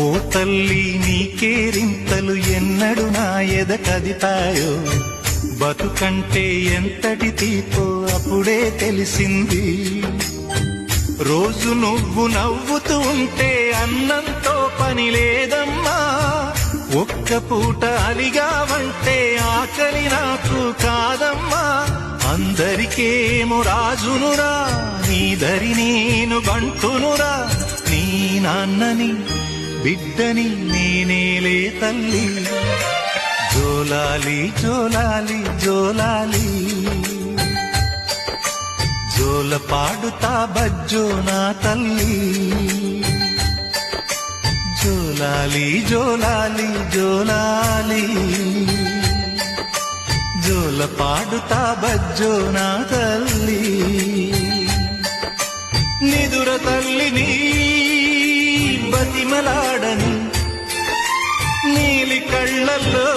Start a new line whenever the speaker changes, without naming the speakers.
ఓ తల్లి నీ కేరింతలు ఎన్నడు నా ఎద కదిపాయో, బతుకంటే ఎంతటి తీపో అప్పుడే తెలిసింది. రోజు నువ్వు నవ్వుతూ ఉంటే అన్నంతో పని లేదమ్మా, ఒక్క పూట అలిగావంటే ఆకలి నాకు కాదమ్మా. అందరికేమో రాజునురా, నీ దరి నేను బంటునురా, నీ నాన్నని బిడ్డని నేనేలే తల్లి. జోలాలి జోలాలి జోలాలి, జోల పాడుతా బజ్జో నా తల్లి. జోలాలి జోలాలి జోలాలి, జోల పాడుతా బజ్జో నా తల్లి. నిదుర తల్లిని బతిమలాడని నీలి కళ్ళల్లో